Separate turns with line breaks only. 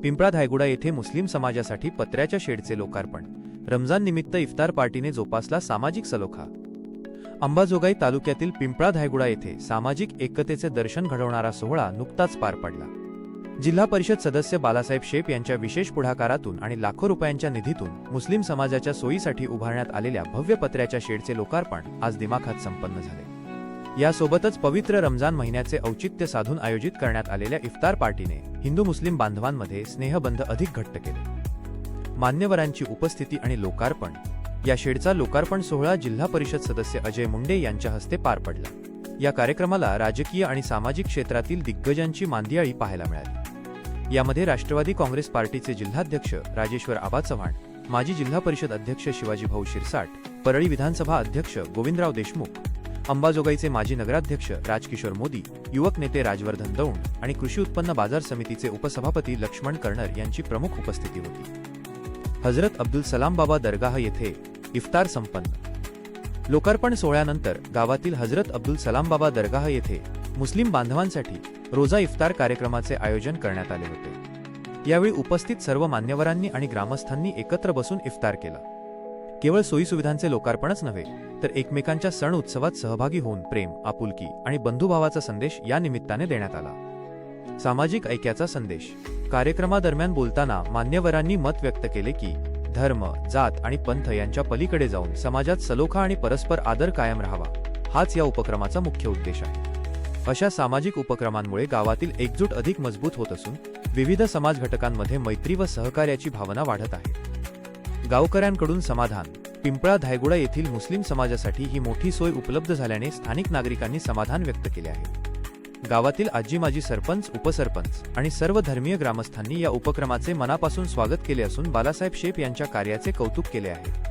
पिंपळा धायगुडा येथे मुस्लिम समाजासाठी पत्र्याच्या शेडचे लोकार्पण। रमजान निमित्त इफ्तार पार्टीने जोपासला सामाजिक सलोखा। अंबाजोगाई तालुक्यातील पिंपळा धायगुडा येथे सामाजिक एकतेचे दर्शन घडवणारा सोहळा नुकताच पार पडला। जिल्हा परिषद सदस्य बालासाहेब शेप यांच्या विशेष पुढाकारातून आणि लाखो रुपयांच्या निधीतून मुस्लिम समाजाच्या सोयीसाठी उभारण्यात आलेल्या भव्य पत्र्याच्या शेडचे लोकार्पण आज दिमाखात संपन्न झाले। यासोबतच पवित्र रमजान महिन्याचे औचित्य साधून आयोजित करण्यात आलेल्या इफ्तार पार्टीने हिंदू मुस्लिम बांधवांमध्ये स्नेहबंध अधिक घट्ट केले। मान्यवरांची उपस्थिती आणि लोकार्पण। या शेडचा लोकार्पण सोहळा जिल्हा परिषद सदस्य अजय मुंडे यांच्या हस्ते पार पडला। या कार्यक्रमाला राजकीय आणि सामाजिक क्षेत्रातील दिग्गजांची मांदियाळी पाहायला मिळाली। यामध्ये राष्ट्रवादी काँग्रेस पार्टीचे जिल्हाध्यक्ष राजेश्वर आबा चव्हाण, माजी जिल्हा परिषद अध्यक्ष शिवाजी भाऊ शिरसाट, परळी विधानसभा अध्यक्ष गोविंदराव देशमुख, अंबाजोगाईचे माजी नगराध्यक्ष राजकिशोर मोदी, युवक नेते राजवर्धन दौंड आणि कृषी उत्पन्न बाजार समितीचे उपसभापती लक्ष्मण कर्णर यांची प्रमुख उपस्थिती होती। हजरत अब्दुल सलाम बाबा दरगाह येथे इफ्तार संपन्न। लोकार्पण सोहळ्यानंतर गावातील हजरत अब्दुल सलाम बाबा दरगाह येथे मुस्लिम बांधवांसाठी रोजा इफ्तार कार्यक्रमाचे आयोजन करण्यात आले होते। यावेळी उपस्थित सर्व मान्यवरांनी आणि ग्रामस्थांनी एकत्र बसून इफ्तार केला। केवळ सोयीसुविधांचे लोकार्पणच नव्हे तर एकमेकांच्या सण उत्सवात सहभागी होऊन प्रेम, आपुलकी आणि बंधुभावाचा संदेश या निमित्ताने देण्यात आला। सामाजिक ऐक्याचा संदेश। कार्यक्रमादरम्यान बोलताना मान्यवरांनी मत व्यक्त केले की धर्म, जात आणि पंथ यांच्या पलीकडे जाऊन समाजात सलोखा आणि परस्पर आदर कायम राहावा, हाच या उपक्रमाचा मुख्य उद्देश आहे। अशा सामाजिक उपक्रमांमुळे गावातील एकजूट अधिक मजबूत होत असून विविध समाज घटकांमध्ये मैत्री व सहकार्याची भावना वाढत आहे। गावकऱ्यांकडून समाधान। पिंपळा धायगुडा येथील मुस्लिम समाजासाठी ही मोठी सोय उपलब्ध झाल्याने स्थानिक नागरिकांनी समाधान व्यक्त केले आहे। गावातील आजी माजी सरपंच, उपसरपंच आणि सर्व धर्मीय ग्रामस्थांनी या उपक्रमाचे मनापासून स्वागत केले असून बालासाहेब शेप यांच्या कार्याचे कौतुक केले आहे।